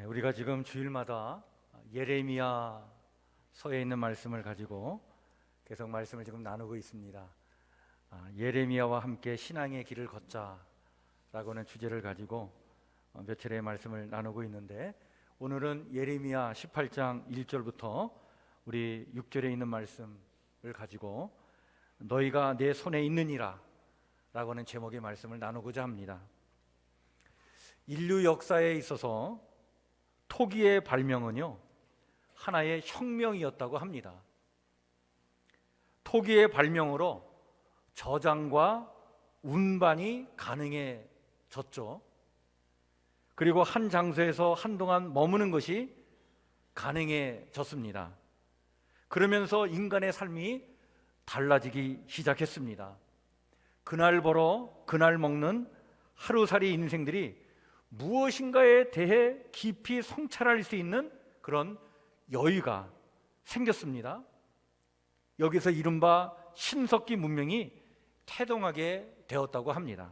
우리가 지금 주일마다 예레미야서에 있는 말씀을 가지고 계속 말씀을 지금 나누고 있습니다. 예레미야와 함께 신앙의 길을 걷자라고는 주제를 가지고 며칠의 말씀을 나누고 있는데, 오늘은 예레미야 18장 1절부터 우리 6절에 있는 말씀을 가지고 너희가 내 손에 있느니라 라고는 제목의 말씀을 나누고자 합니다. 인류 역사에 있어서 토기의 발명은요, 하나의 혁명이었다고 합니다. 토기의 발명으로 저장과 운반이 가능해졌죠. 그리고 한 장소에서 한동안 머무는 것이 가능해졌습니다. 그러면서 인간의 삶이 달라지기 시작했습니다. 그날 벌어 그날 먹는 하루살이 인생들이 무엇인가에 대해 깊이 성찰할 수 있는 그런 여유가 생겼습니다. 여기서 이른바 신석기 문명이 태동하게 되었다고 합니다.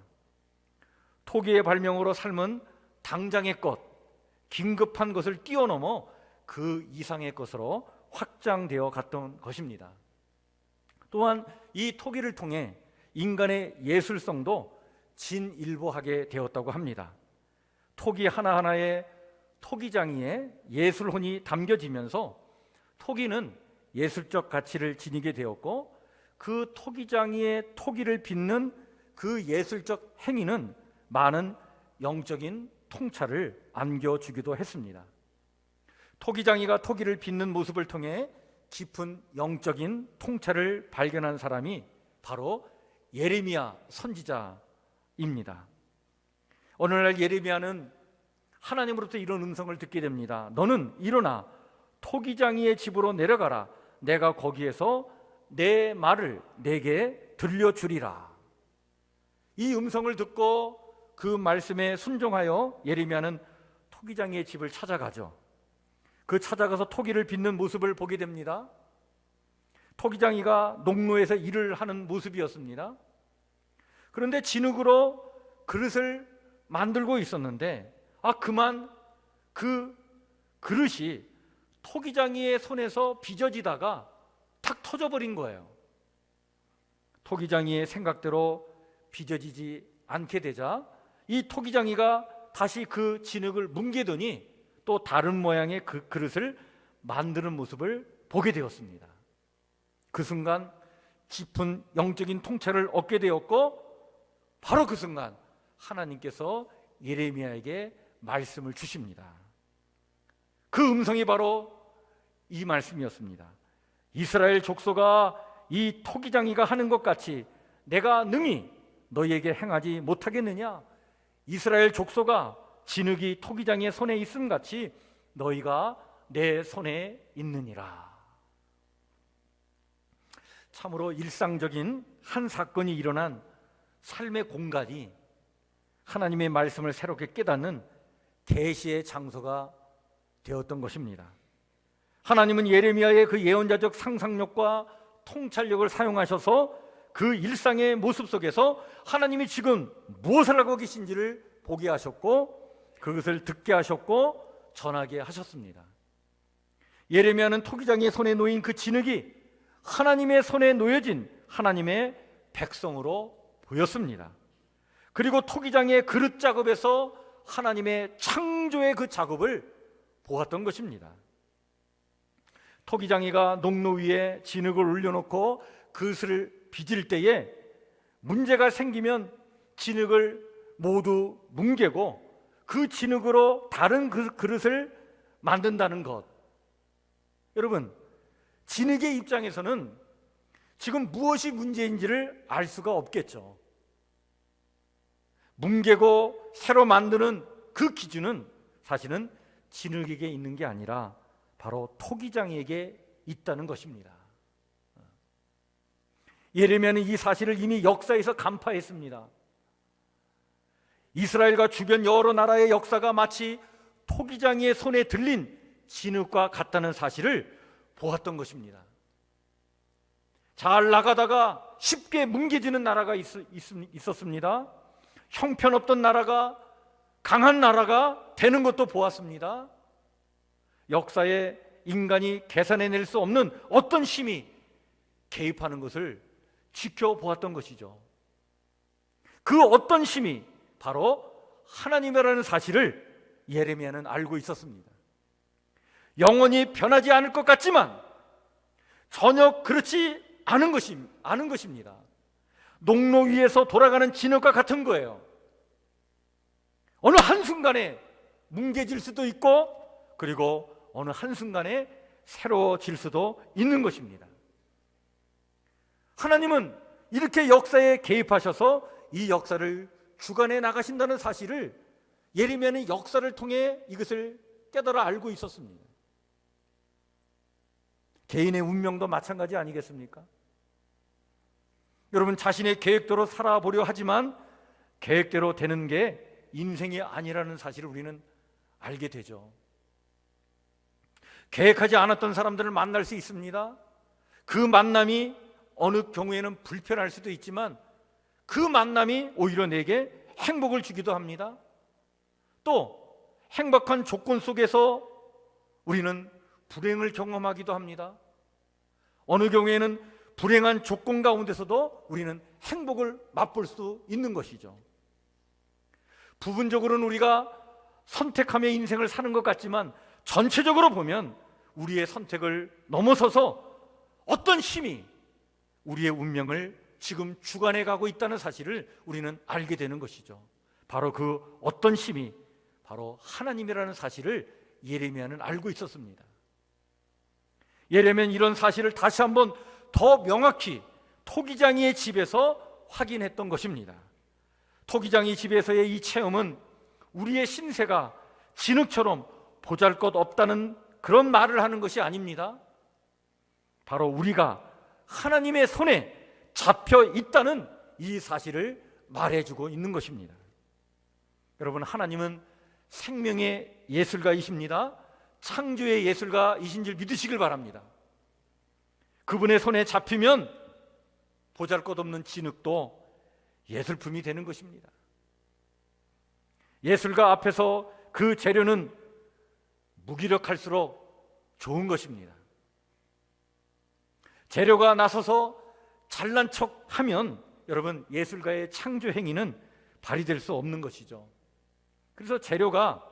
토기의 발명으로 삶은 당장의 것, 긴급한 것을 뛰어넘어 그 이상의 것으로 확장되어 갔던 것입니다. 또한 이 토기를 통해 인간의 예술성도 진일보하게 되었다고 합니다. 토기 하나하나에 토기장이의 예술혼이 담겨지면서 토기는 예술적 가치를 지니게 되었고, 그 토기장이의 토기를 빚는 그 예술적 행위는 많은 영적인 통찰을 안겨주기도 했습니다. 토기장이가 토기를 빚는 모습을 통해 깊은 영적인 통찰을 발견한 사람이 바로 예레미야 선지자입니다. 오늘날 예레미야는 하나님으로부터 이런 음성을 듣게 됩니다. 너는 일어나 토기장이의 집으로 내려가라. 내가 거기에서 내 말을 내게 들려주리라. 이 음성을 듣고 그 말씀에 순종하여 예레미야는 토기장이의 집을 찾아가죠. 그 찾아가서 토기를 빚는 모습을 보게 됩니다. 토기장이가 농로에서 일을 하는 모습이었습니다. 그런데 진흙으로 그릇을 만들고 있었는데 그만 그 그릇이 토기장이의 손에서 빚어지다가 탁 터져버린 거예요. 토기장이의 생각대로 빚어지지 않게 되자 이 토기장이가 다시 그 진흙을 뭉개더니 또 다른 모양의 그 그릇을 만드는 모습을 보게 되었습니다. 그 순간 깊은 영적인 통찰을 얻게 되었고, 바로 그 순간 하나님께서 예레미야에게 말씀을 주십니다. 그 음성이 바로 이 말씀이었습니다. 이스라엘 족속아, 이 토기장이가 하는 것 같이 내가 능히 너희에게 행하지 못하겠느냐? 이스라엘 족속아, 진흙이 토기장이의 손에 있음 같이 너희가 내 손에 있느니라. 참으로 일상적인 한 사건이 일어난 삶의 공간이 하나님의 말씀을 새롭게 깨닫는 계시의 장소가 되었던 것입니다. 하나님은 예레미야의 그 예언자적 상상력과 통찰력을 사용하셔서 그 일상의 모습 속에서 하나님이 지금 무엇을 하고 계신지를 보게 하셨고, 그것을 듣게 하셨고 전하게 하셨습니다. 예레미야는 토기장의 손에 놓인 그 진흙이 하나님의 손에 놓여진 하나님의 백성으로 보였습니다. 그리고 토기장의 그릇 작업에서 하나님의 창조의 그 작업을 보았던 것입니다. 토기장이가 농로 위에 진흙을 올려놓고 그릇을 빚을 때에 문제가 생기면 진흙을 모두 뭉개고 그 진흙으로 다른 그 그릇을 만든다는 것. 여러분, 진흙의 입장에서는 지금 무엇이 문제인지를 알 수가 없겠죠. 뭉개고 새로 만드는 그 기준은 사실은 진흙에게 있는 게 아니라 바로 토기장에게 있다는 것입니다. 예레미야는 이 사실을 이미 역사에서 간파했습니다. 이스라엘과 주변 여러 나라의 역사가 마치 토기장이의 손에 들린 진흙과 같다는 사실을 보았던 것입니다. 잘 나가다가 쉽게 뭉개지는 나라가 있었습니다. 형편없던 나라가 강한 나라가 되는 것도 보았습니다. 역사에 인간이 계산해낼 수 없는 어떤 힘이 개입하는 것을 지켜보았던 것이죠. 그 어떤 힘이 바로 하나님이라는 사실을 예레미야는 알고 있었습니다. 영원히 변하지 않을 것 같지만 전혀 그렇지 않은 것입니다. 농로 위에서 돌아가는 진흙과 같은 거예요. 어느 한순간에 뭉개질 수도 있고, 그리고 어느 한순간에 새로워질 수도 있는 것입니다. 하나님은 이렇게 역사에 개입하셔서 이 역사를 주관해 나가신다는 사실을 예레미야는 역사를 통해 이것을 깨달아 알고 있었습니다. 개인의 운명도 마찬가지 아니겠습니까? 여러분, 자신의 계획대로 살아보려 하지만 계획대로 되는 게 인생이 아니라는 사실을 우리는 알게 되죠. 계획하지 않았던 사람들을 만날 수 있습니다. 그 만남이 어느 경우에는 불편할 수도 있지만 그 만남이 오히려 내게 행복을 주기도 합니다. 또 행복한 조건 속에서 우리는 불행을 경험하기도 합니다. 어느 경우에는 불행한 조건 가운데서도 우리는 행복을 맛볼 수 있는 것이죠. 부분적으로는 우리가 선택하며 인생을 사는 것 같지만 전체적으로 보면 우리의 선택을 넘어서서 어떤 힘이 우리의 운명을 지금 주관해 가고 있다는 사실을 우리는 알게 되는 것이죠. 바로 그 어떤 힘이 바로 하나님이라는 사실을 예레미야는 알고 있었습니다. 예레미야는 이런 사실을 다시 한번 더 명확히 토기장이의 집에서 확인했던 것입니다. 토기장이 집에서의 이 체험은 우리의 신세가 진흙처럼 보잘것없다는 그런 말을 하는 것이 아닙니다. 바로 우리가 하나님의 손에 잡혀 있다는 이 사실을 말해주고 있는 것입니다. 여러분, 하나님은 생명의 예술가이십니다. 창조의 예술가이신 줄 믿으시길 바랍니다. 그분의 손에 잡히면 보잘것없는 진흙도 예술품이 되는 것입니다. 예술가 앞에서 그 재료는 무기력할수록 좋은 것입니다. 재료가 나서서 잘난 척하면 여러분, 예술가의 창조 행위는 발휘될 수 없는 것이죠. 그래서 재료가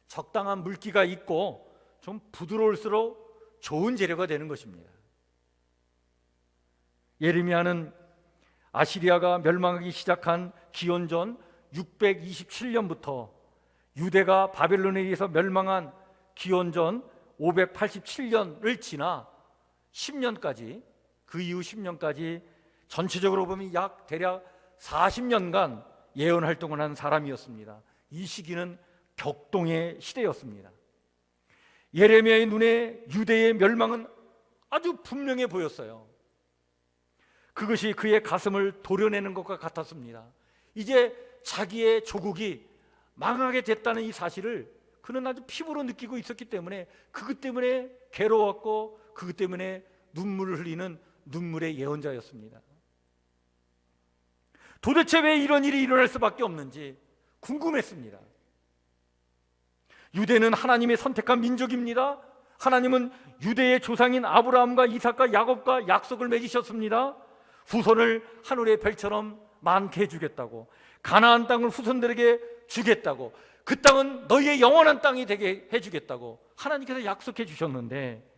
적당한 물기가 있고 좀 부드러울수록 좋은 재료가 되는 것입니다. 예레미야는 아시리아가 멸망하기 시작한 기원전 627년부터 유대가 바벨론에 의해서 멸망한 기원전 587년을 지나 10년까지, 그 이후 10년까지 전체적으로 보면 대략 40년간 예언 활동을 한 사람이었습니다. 이 시기는 격동의 시대였습니다. 예레미야의 눈에 유대의 멸망은 아주 분명해 보였어요. 그것이 그의 가슴을 도려내는 것과 같았습니다. 이제 자기의 조국이 망하게 됐다는 이 사실을 그는 아주 피부로 느끼고 있었기 때문에 그것 때문에 괴로웠고 그것 때문에 눈물을 흘리는 눈물의 예언자였습니다. 도대체 왜 이런 일이 일어날 수밖에 없는지 궁금했습니다. 유대는 하나님의 선택한 민족입니다. 하나님은 유대의 조상인 아브라함과 이삭과 야곱과 약속을 맺으셨습니다. 후손을 하늘의 별처럼 많게 해주겠다고, 가나안 땅을 후손들에게 주겠다고, 그 땅은 너희의 영원한 땅이 되게 해주겠다고 하나님께서 약속해 주셨는데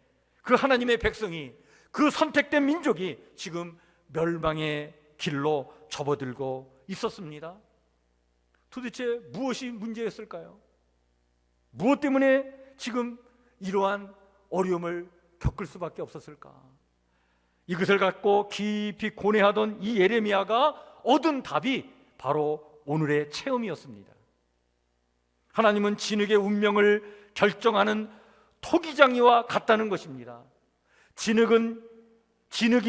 그 하나님의 백성이, 그 선택된 민족이 지금 멸망의 길로 접어들고 있었습니다. 도대체 무엇이 문제였을까요? 무엇 때문에 지금 이러한 어려움을 겪을 수밖에 없었을까? 이것을 갖고 깊이 고뇌하던 이 예레미야가 얻은 답이 바로 오늘의 체험이었습니다. 하나님은 진흙의 운명을 결정하는 토기장이와 같다는 것입니다. 진흙인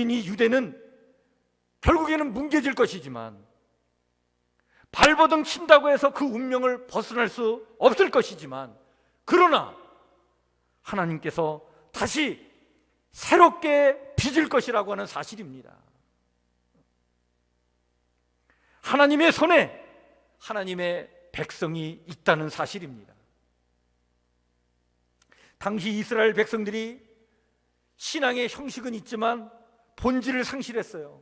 이 유대는 결국에는 뭉개질 것이지만 발버둥 친다고 해서 그 운명을 벗어날 수 없을 것이지만, 그러나 하나님께서 다시 새롭게 빚을 것이라고 하는 사실입니다. 하나님의 손에 하나님의 백성이 있다는 사실입니다. 당시 이스라엘 백성들이 신앙의 형식은 있지만 본질을 상실했어요.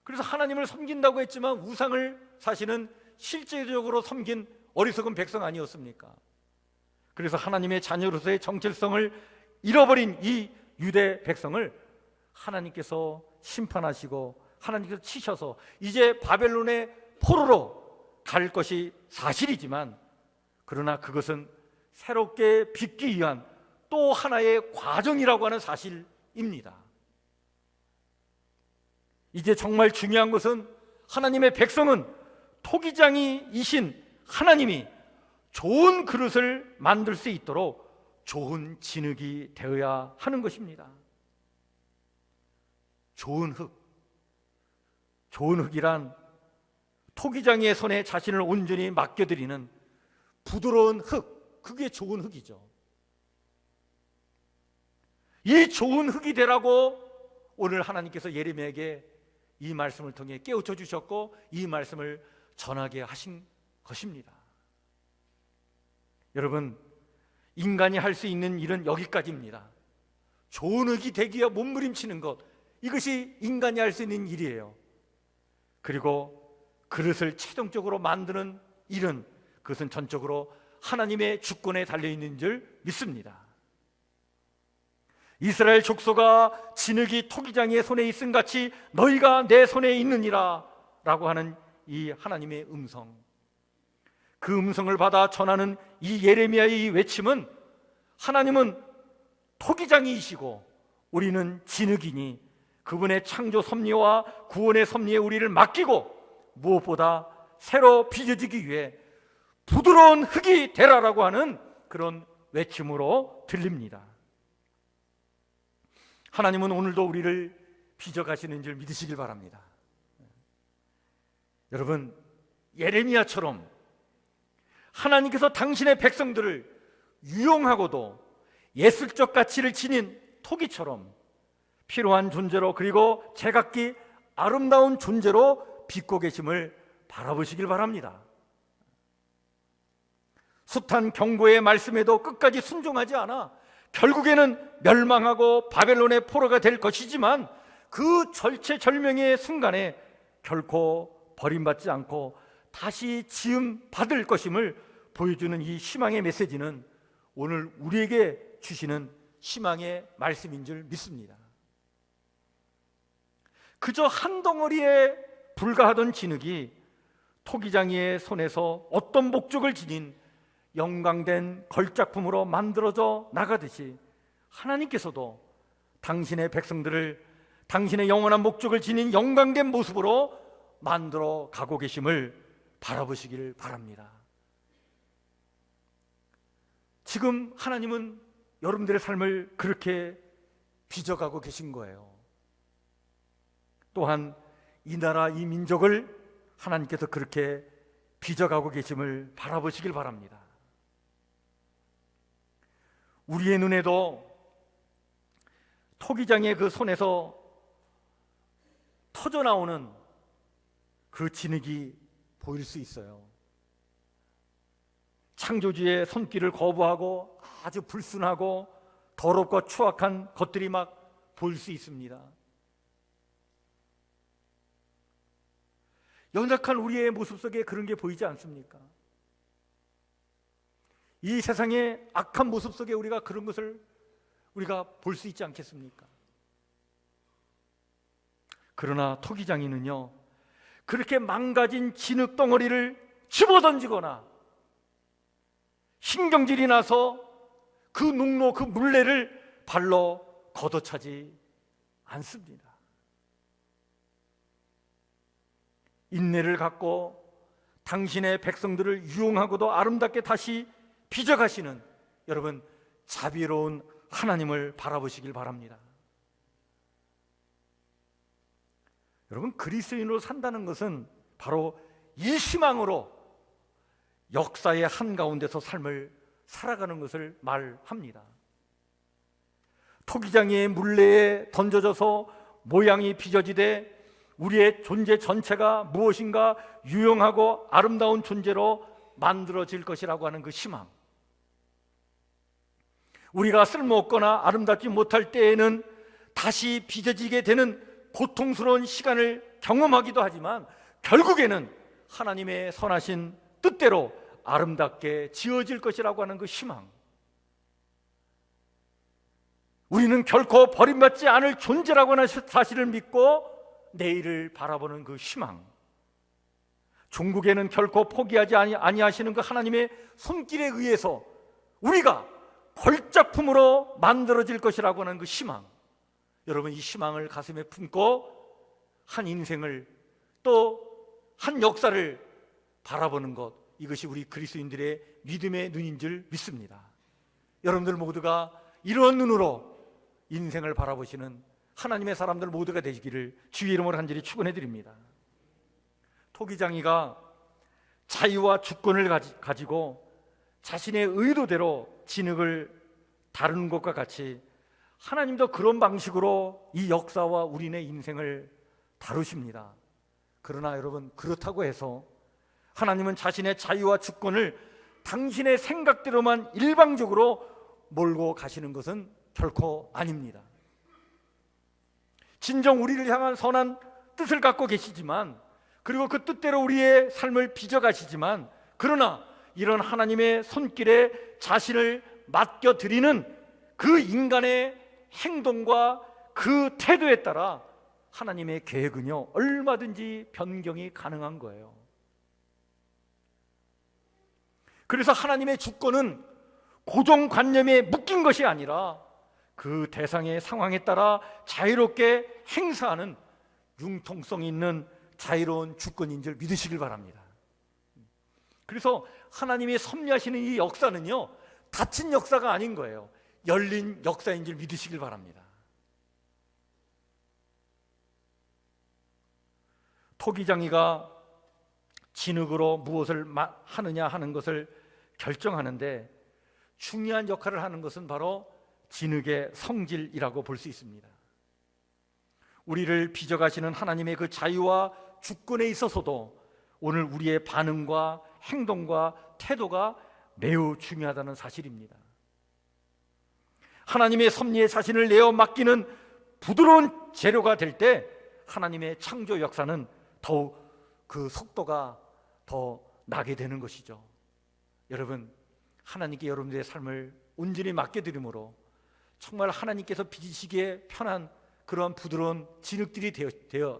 그래서 하나님을 섬긴다고 했지만 우상을 사실은 실제적으로 섬긴 어리석은 백성 아니었습니까? 그래서 하나님의 자녀로서의 정체성을 잃어버린 이 유대 백성을 하나님께서 심판하시고 하나님께서 치셔서 이제 바벨론의 포로로 갈 것이 사실이지만, 그러나 그것은 새롭게 빚기 위한 또 하나의 과정이라고 하는 사실입니다. 이제 정말 중요한 것은 하나님의 백성은 토기장이이신 하나님이 좋은 그릇을 만들 수 있도록 좋은 진흙이 되어야 하는 것입니다. 좋은 흙이란 토기장이의 손에 자신을 온전히 맡겨드리는 부드러운 흙, 그게 좋은 흙이죠. 이 좋은 흙이 되라고 오늘 하나님께서 예레미야에게 이 말씀을 통해 깨우쳐 주셨고 이 말씀을 전하게 하신 것입니다. 여러분, 인간이 할 수 있는 일은 여기까지입니다. 좋은 흙이 되기 위해 몸부림치는 것, 이것이 인간이 할 수 있는 일이에요. 그리고 그릇을 최종적으로 만드는 일은, 그것은 전적으로 하나님의 주권에 달려있는 줄 믿습니다. 이스라엘 족속아, 진흙이 토기장이의 손에 있음 같이 너희가 내 손에 있느니라 라고 하는 이 하나님의 음성, 그 음성을 받아 전하는 이 예레미야의 이 외침은, 하나님은 토기장이시고 우리는 진흙이니 그분의 창조 섭리와 구원의 섭리에 우리를 맡기고 무엇보다 새로 빚어지기 위해 부드러운 흙이 되라라고 하는 그런 외침으로 들립니다. 하나님은 오늘도 우리를 빚어가시는 줄 믿으시길 바랍니다. 여러분, 예레미야처럼 하나님께서 당신의 백성들을 유용하고도 예술적 가치를 지닌 토기처럼 필요한 존재로, 그리고 제각기 아름다운 존재로 빚고 계심을 바라보시길 바랍니다. 숱한 경고의 말씀에도 끝까지 순종하지 않아 결국에는 멸망하고 바벨론의 포로가 될 것이지만, 그 절체절명의 순간에 결코 버림받지 않고 다시 지음 받을 것임을 보여주는 이 희망의 메시지는 오늘 우리에게 주시는 희망의 말씀인 줄 믿습니다. 그저 한 덩어리에 불과하던 진흙이 토기장이의 손에서 어떤 목적을 지닌 영광된 걸작품으로 만들어져 나가듯이, 하나님께서도 당신의 백성들을 당신의 영원한 목적을 지닌 영광된 모습으로 만들어 가고 계심을 바라보시길 바랍니다. 지금 하나님은 여러분들의 삶을 그렇게 빚어가고 계신 거예요. 또한 이 나라, 이 민족을 하나님께서 그렇게 빚어가고 계심을 바라보시길 바랍니다. 우리의 눈에도 토기장의 그 손에서 터져나오는 그 진흙이 보일 수 있어요. 창조주의 손길을 거부하고 아주 불순하고 더럽고 추악한 것들이 막 보일 수 있습니다. 연약한 우리의 모습 속에 그런 게 보이지 않습니까? 이 세상의 악한 모습 속에 우리가 그런 것을 우리가 볼 수 있지 않겠습니까? 그러나 토기장이는요, 그렇게 망가진 진흙 덩어리를 집어던지거나 신경질이 나서 그 농로, 그 물레를 발로 걷어차지 않습니다. 인내를 갖고 당신의 백성들을 유용하고도 아름답게 다시 빚어가시는 여러분, 자비로운 하나님을 바라보시길 바랍니다. 여러분, 그리스도인으로 산다는 것은 바로 이 희망으로 역사의 한가운데서 삶을 살아가는 것을 말합니다. 토기장이의 물레에 던져져서 모양이 빚어지되 우리의 존재 전체가 무엇인가 유용하고 아름다운 존재로 만들어질 것이라고 하는 그 희망, 우리가 쓸모없거나 아름답지 못할 때에는 다시 빚어지게 되는 고통스러운 시간을 경험하기도 하지만 결국에는 하나님의 선하신 뜻대로 아름답게 지어질 것이라고 하는 그 희망, 우리는 결코 버림받지 않을 존재라고 하는 사실을 믿고 내일을 바라보는 그 희망, 종국에는 결코 포기하지 아니하시는 그 하나님의 손길에 의해서 우리가 걸작품으로 만들어질 것이라고 하는 그 희망, 여러분 이 희망을 가슴에 품고 한 인생을 또 한 역사를 바라보는 것, 이것이 우리 그리스도인들의 믿음의 눈인 줄 믿습니다. 여러분들 모두가 이런 눈으로 인생을 바라보시는 하나님의 사람들 모두가 되시기를 주의 이름으로 간절히 축원해 드립니다. 토기장이가 자유와 주권을 가지고 자신의 의도대로 진흙을 다루는 것과 같이 하나님도 그런 방식으로 이 역사와 우리네 인생을 다루십니다. 그러나 여러분, 그렇다고 해서 하나님은 자신의 자유와 주권을 당신의 생각대로만 일방적으로 몰고 가시는 것은 결코 아닙니다. 진정 우리를 향한 선한 뜻을 갖고 계시지만, 그리고 그 뜻대로 우리의 삶을 빚어가시지만, 그러나 이런 하나님의 손길에 자신을 맡겨드리는 그 인간의 행동과 그 태도에 따라 하나님의 계획은요 얼마든지 변경이 가능한 거예요. 그래서 하나님의 주권은 고정관념에 묶인 것이 아니라 그 대상의 상황에 따라 자유롭게 행사하는 융통성 있는 자유로운 주권인 줄 믿으시길 바랍니다. 그래서 하나님이 섭리하시는 이 역사는요 닫힌 역사가 아닌 거예요. 열린 역사인 줄 믿으시길 바랍니다. 토기장이가 진흙으로 무엇을 하느냐 하는 것을 결정하는데 중요한 역할을 하는 것은 바로 진흙의 성질이라고 볼 수 있습니다. 우리를 빚어가시는 하나님의 그 자유와 주권에 있어서도 오늘 우리의 반응과 행동과 태도가 매우 중요하다는 사실입니다. 하나님의 섭리에 자신을 내어 맡기는 부드러운 재료가 될 때 하나님의 창조 역사는 더욱 그 속도가 더 나게 되는 것이죠. 여러분, 하나님께 여러분들의 삶을 온전히 맡겨드림으로 정말 하나님께서 빚으시기에 편한 그러한 부드러운 진흙들이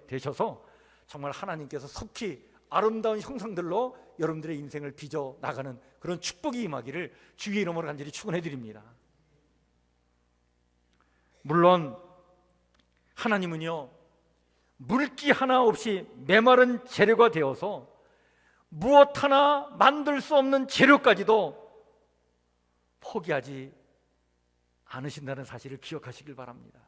되셔서 정말 하나님께서 속히 아름다운 형상들로 여러분들의 인생을 빚어 나가는 그런 축복이 임하기를 주의 이름으로 간절히 축원해 드립니다. 물론 하나님은요 물기 하나 없이 메마른 재료가 되어서 무엇 하나 만들 수 없는 재료까지도 포기하지 않으신다는 사실을 기억하시길 바랍니다.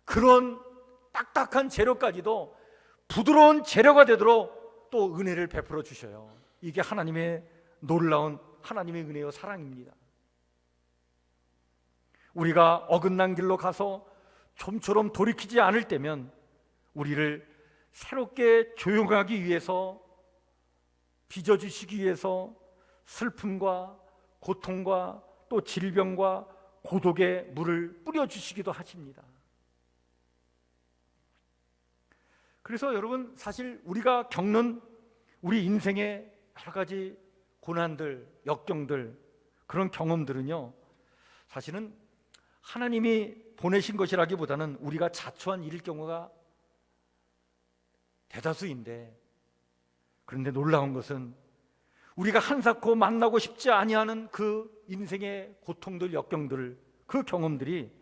그런 딱딱한 재료까지도 부드러운 재료가 되도록 또 은혜를 베풀어 주셔요. 이게 하나님의 놀라운 하나님의 은혜와 사랑입니다. 우리가 어긋난 길로 가서 좀처럼 돌이키지 않을 때면 우리를 새롭게 조용하기 위해서, 빚어주시기 위해서 슬픔과 고통과 또 질병과 고독의 물을 뿌려주시기도 하십니다. 그래서 여러분, 사실 우리가 겪는 우리 인생의 여러 가지 고난들, 역경들, 그런 경험들은요 사실은 하나님이 보내신 것이라기보다는 우리가 자초한 일일 경우가 대다수인데, 그런데 놀라운 것은 우리가 한사코 만나고 싶지 아니하는 그 인생의 고통들, 역경들, 그 경험들이,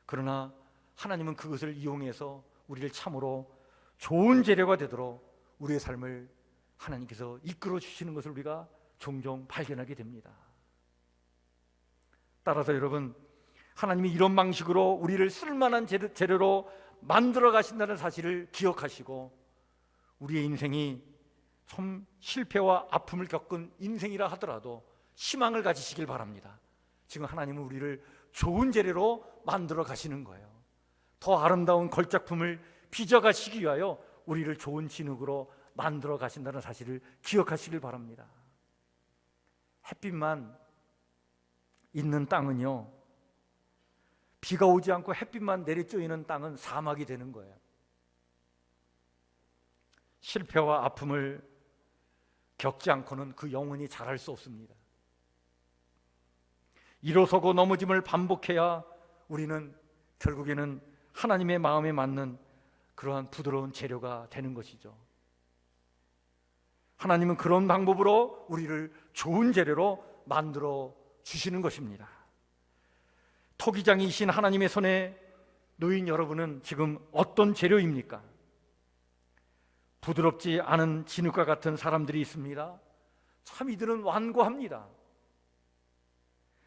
그러나 하나님은 그것을 이용해서 우리를 참으로 좋은 재료가 되도록 우리의 삶을 하나님께서 이끌어 주시는 것을 우리가 종종 발견하게 됩니다. 따라서 여러분, 하나님이 이런 방식으로 우리를 쓸만한 재료로 만들어 가신다는 사실을 기억하시고, 우리의 인생이 좀 실패와 아픔을 겪은 인생이라 하더라도 희망을 가지시길 바랍니다. 지금 하나님은 우리를 좋은 재료로 만들어 가시는 거예요. 더 아름다운 걸작품을 빚어가시기 위하여 우리를 좋은 진흙으로 만들어 가신다는 사실을 기억하시길 바랍니다. 햇빛만 있는 땅은요, 비가 오지 않고 햇빛만 내리쬐이는 땅은 사막이 되는 거예요. 실패와 아픔을 겪지 않고는 그 영혼이 자랄 수 없습니다. 일어서고 넘어짐을 반복해야 우리는 결국에는 하나님의 마음에 맞는 그러한 부드러운 재료가 되는 것이죠. 하나님은 그런 방법으로 우리를 좋은 재료로 만들어 주시는 것입니다. 토기장이신 하나님의 손에 놓인 여러분은 지금 어떤 재료입니까? 부드럽지 않은 진흙과 같은 사람들이 있습니다. 참 이들은 완고합니다.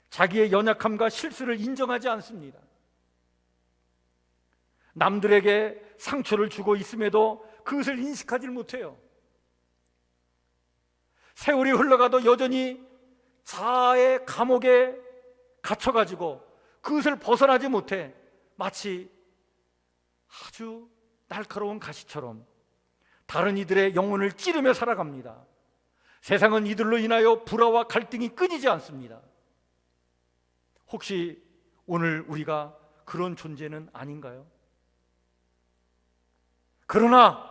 자기의 연약함과 실수를 인정하지 않습니다. 남들에게 상처를 주고 있음에도 그것을 인식하지 못해요. 세월이 흘러가도 여전히 자아의 감옥에 갇혀가지고 그것을 벗어나지 못해 마치 아주 날카로운 가시처럼 다른 이들의 영혼을 찌르며 살아갑니다. 세상은 이들로 인하여 불화와 갈등이 끊이지 않습니다. 혹시 오늘 우리가 그런 존재는 아닌가요? 그러나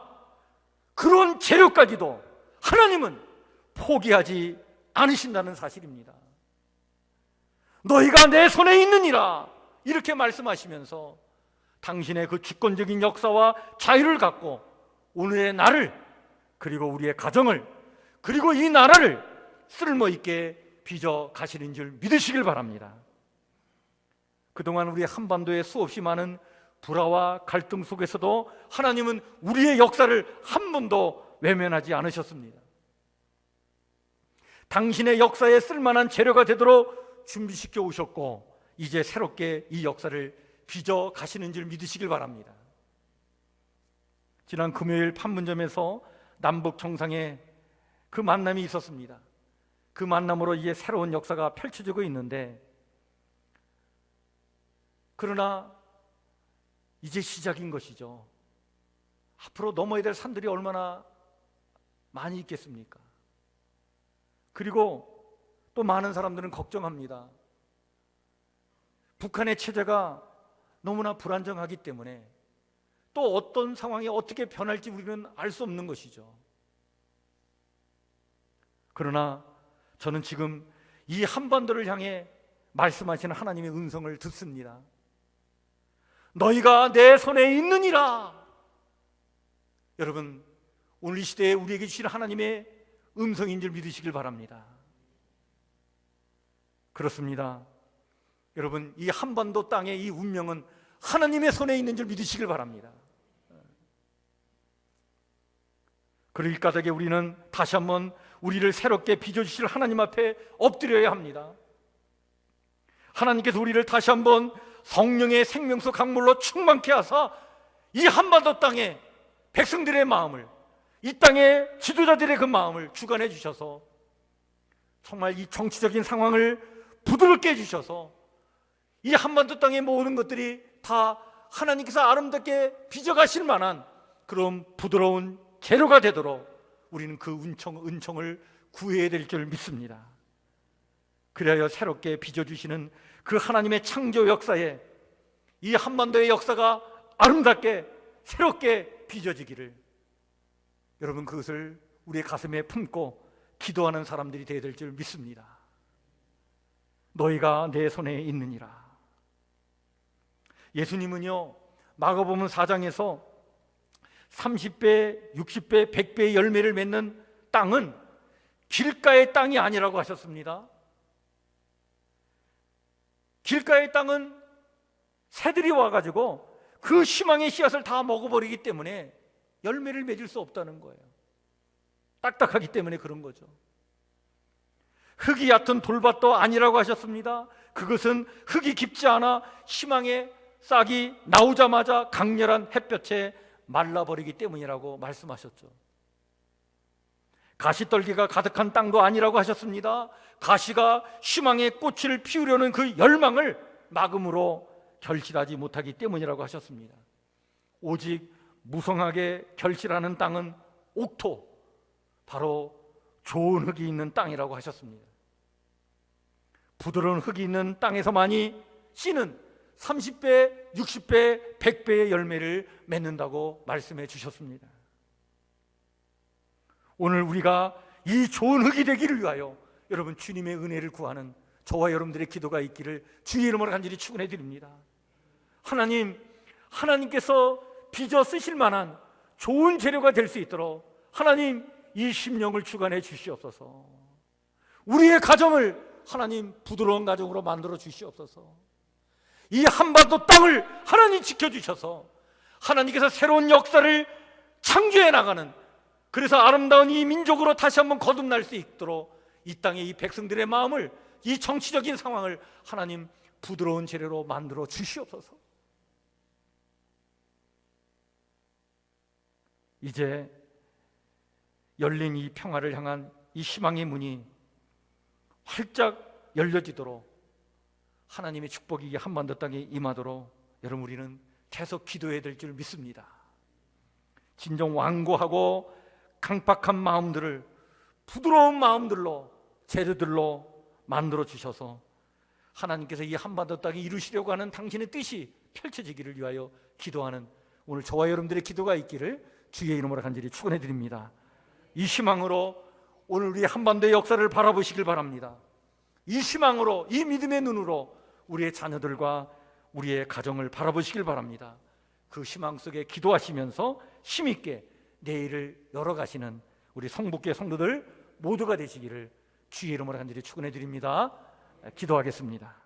그런 재료까지도 하나님은 포기하지 않으신다는 사실입니다. 너희가 내 손에 있느니라 이렇게 말씀하시면서 당신의 그 주권적인 역사와 자유를 갖고 오늘의 나를, 그리고 우리의 가정을, 그리고 이 나라를 쓸모있게 빚어 가시는 줄 믿으시길 바랍니다. 그동안 우리 한반도에 수없이 많은 불화와 갈등 속에서도 하나님은 우리의 역사를 한 번도 외면하지 않으셨습니다. 당신의 역사에 쓸만한 재료가 되도록 준비시켜 오셨고 이제 새롭게 이 역사를 빚어 가시는 줄 믿으시길 바랍니다. 지난 금요일 판문점에서 남북 정상의 그 만남이 있었습니다. 그 만남으로 이제 새로운 역사가 펼쳐지고 있는데, 그러나 이제 시작인 것이죠. 앞으로 넘어야 될 산들이 얼마나 많이 있겠습니까? 그리고 또 많은 사람들은 걱정합니다. 북한의 체제가 너무나 불안정하기 때문에 또 어떤 상황이 어떻게 변할지 우리는 알 수 없는 것이죠. 그러나 저는 지금 이 한반도를 향해 말씀하시는 하나님의 음성을 듣습니다. 너희가 내 손에 있느니라. 여러분, 오늘 이 시대에 우리에게 주신 하나님의 음성인 줄 믿으시길 바랍니다. 그렇습니다. 여러분, 이 한반도 땅의 이 운명은 하나님의 손에 있는 줄 믿으시길 바랍니다. 그럴 까닭에 우리는 다시 한번 우리를 새롭게 빚어주실 하나님 앞에 엎드려야 합니다. 하나님께서 우리를 다시 한번 성령의 생명수 강물로 충만케 하사 이 한반도 땅에 백성들의 마음을, 이 땅의 지도자들의 그 마음을 주관해 주셔서 정말 이 정치적인 상황을 부드럽게 해주셔서 이 한반도 땅의 모든 것들이 다 하나님께서 아름답게 빚어가실 만한 그런 부드러운 재료가 되도록 우리는 그 은총을 구해야 될 줄 믿습니다. 그래야 새롭게 빚어주시는 그 하나님의 창조 역사에 이 한반도의 역사가 아름답게 새롭게 빚어지기를, 여러분 그것을 우리의 가슴에 품고 기도하는 사람들이 되어야 될 줄 믿습니다. 너희가 내 손에 있느니라. 예수님은요, 마가복음 4장에서 30배, 60배, 100배의 열매를 맺는 땅은 길가의 땅이 아니라고 하셨습니다. 길가의 땅은 새들이 와가지고 그 희망의 씨앗을 다 먹어버리기 때문에 열매를 맺을 수 없다는 거예요. 딱딱하기 때문에 그런 거죠. 흙이 얕은 돌밭도 아니라고 하셨습니다. 그것은 흙이 깊지 않아 희망의 싹이 나오자마자 강렬한 햇볕에 말라버리기 때문이라고 말씀하셨죠. 가시떨기가 가득한 땅도 아니라고 하셨습니다. 가시가 희망의 꽃을 피우려는 그 열망을 막음으로 결실하지 못하기 때문이라고 하셨습니다. 오직 무성하게 결실하는 땅은 옥토, 바로 좋은 흙이 있는 땅이라고 하셨습니다. 부드러운 흙이 있는 땅에서만이 씨는 30배, 60배, 100배의 열매를 맺는다고 말씀해 주셨습니다. 오늘 우리가 이 좋은 흙이 되기를 위하여 여러분 주님의 은혜를 구하는 저와 여러분들의 기도가 있기를 주의 이름으로 간절히 축원해 드립니다. 하나님께서 빚어 쓰실 만한 좋은 재료가 될 수 있도록 하나님 이 심령을 주관해 주시옵소서. 우리의 가정을 하나님 부드러운 가정으로 만들어 주시옵소서. 이 한반도 땅을 하나님 지켜주셔서 하나님께서 새로운 역사를 창조해 나가는, 그래서 아름다운 이 민족으로 다시 한번 거듭날 수 있도록 이 땅의 이 백성들의 마음을, 이 정치적인 상황을 하나님 부드러운 재료로 만들어 주시옵소서. 이제 열린 이 평화를 향한 이 희망의 문이 활짝 열려지도록 하나님의 축복이 이 한반도 땅에 임하도록 여러분 우리는 계속 기도해야 될 줄 믿습니다. 진정 완고하고 강팍한 마음들을 부드러운 마음들로, 재료들로 만들어 주셔서 하나님께서 이 한반도 땅에 이루시려고 하는 당신의 뜻이 펼쳐지기를 위하여 기도하는 오늘 저와 여러분들의 기도가 있기를 주의 이름으로 간절히 축원해 드립니다. 이 희망으로 오늘 우리 한반도의 역사를 바라보시길 바랍니다. 이 희망으로, 이 믿음의 눈으로 우리의 자녀들과 우리의 가정을 바라보시길 바랍니다. 그 희망 속에 기도하시면서 힘있게 내일을 열어가시는 우리 성북교회 성도들 모두가 되시기를 주의 이름으로 간절히 축원해 드립니다. 기도하겠습니다.